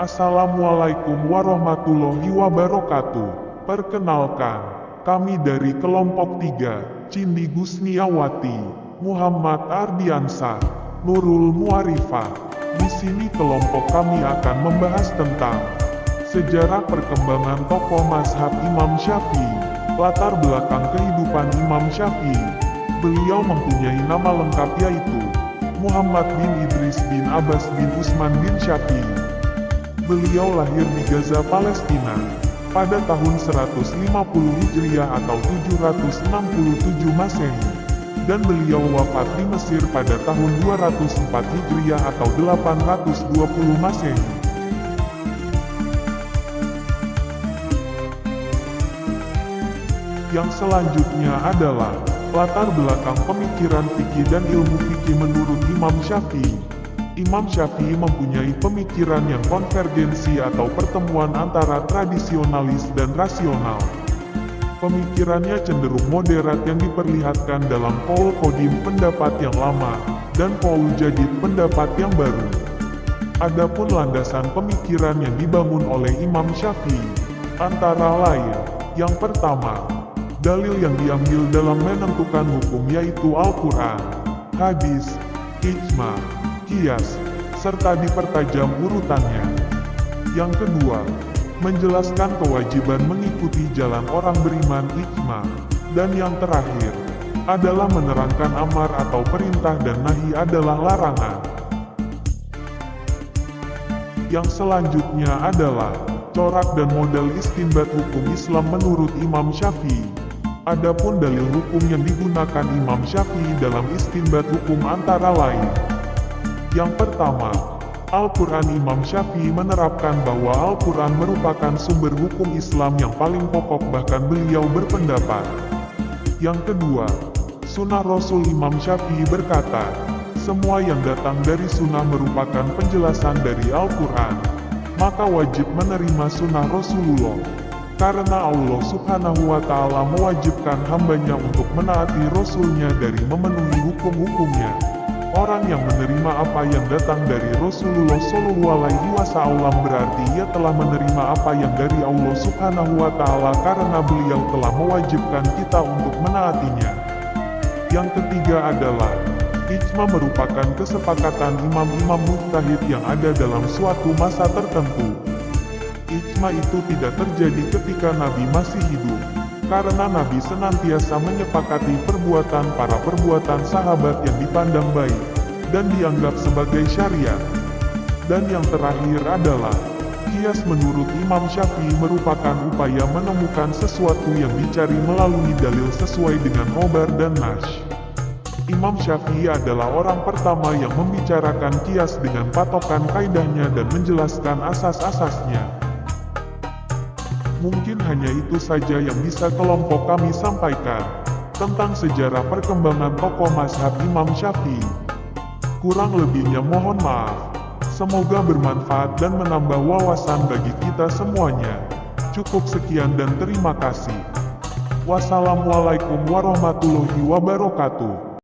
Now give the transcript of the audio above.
Assalamualaikum warahmatullahi wabarakatuh. Perkenalkan, kami dari kelompok 3, Cindy Gusniawati, Muhammad Ardiansah, Nurul Muarifah. Di sini kelompok kami akan membahas tentang sejarah perkembangan tokoh mazhab Imam Syafi'i, latar belakang kehidupan Imam Syafi'i. Beliau mempunyai nama lengkap yaitu Muhammad bin Idris bin Abbas bin Utsman bin Syafi'i. Beliau lahir di Gaza, Palestina, pada tahun 150 Hijriah atau 767 Masehi, dan beliau wafat di Mesir pada tahun 204 Hijriah atau 820 Masehi. Yang selanjutnya adalah latar belakang pemikiran fikih dan ilmu fikih menurut Imam Syafi'i. Imam Syafi'i mempunyai pemikiran yang konvergensi atau pertemuan antara tradisionalis dan rasional. Pemikirannya cenderung moderat yang diperlihatkan dalam Qaul Qadim pendapat yang lama, dan Qaul Jadid pendapat yang baru. Adapun landasan pemikiran yang dibangun oleh Imam Syafi'i, antara lain, yang pertama, dalil yang diambil dalam menentukan hukum yaitu Al-Quran, hadis, ijma, qiyas, serta dipertajam urutannya. Yang kedua, menjelaskan kewajiban mengikuti jalan orang beriman ijma. Dan yang terakhir, adalah menerangkan amar atau perintah dan nahi adalah larangan. Yang selanjutnya adalah corak dan model istinbat hukum Islam menurut Imam Syafi'i. Adapun dalil hukum yang digunakan Imam Syafi'i dalam istinbat hukum antara lain. Yang pertama, Al-Quran. Imam Syafi'i menerapkan bahwa Al-Quran merupakan sumber hukum Islam yang paling pokok, bahkan beliau berpendapat. Yang kedua, Sunnah Rasul. Imam Syafi'i berkata, semua yang datang dari sunnah merupakan penjelasan dari Al-Quran, maka wajib menerima sunnah Rasulullah. Karena Allah Subhanahu wa Ta'ala mewajibkan hambanya untuk menaati Rasulnya dari memenuhi hukum-hukumnya. Orang yang menerima apa yang datang dari Rasulullah SAW berarti ia telah menerima apa yang dari Allah Subhanahu wa Ta'ala karena beliau telah mewajibkan kita untuk menaatinya. Yang ketiga adalah ijma, merupakan kesepakatan imam-imam mujtahid yang ada dalam suatu masa tertentu. Ijma itu tidak terjadi ketika Nabi masih hidup, karena Nabi senantiasa menyepakati perbuatan sahabat yang dipandang baik, dan dianggap sebagai syariat. Dan yang terakhir adalah qiyas. Menurut Imam Syafi'i merupakan upaya menemukan sesuatu yang dicari melalui dalil sesuai dengan khobar dan nash. Imam Syafi'i adalah orang pertama yang membicarakan qiyas dengan patokan kaidahnya dan menjelaskan asas-asasnya. Mungkin hanya itu saja yang bisa kelompok kami sampaikan tentang sejarah perkembangan tokoh mazhab Imam Syafi'i. Kurang lebihnya mohon maaf. Semoga bermanfaat dan menambah wawasan bagi kita semuanya. Cukup sekian dan terima kasih. Wassalamualaikum warahmatullahi wabarakatuh.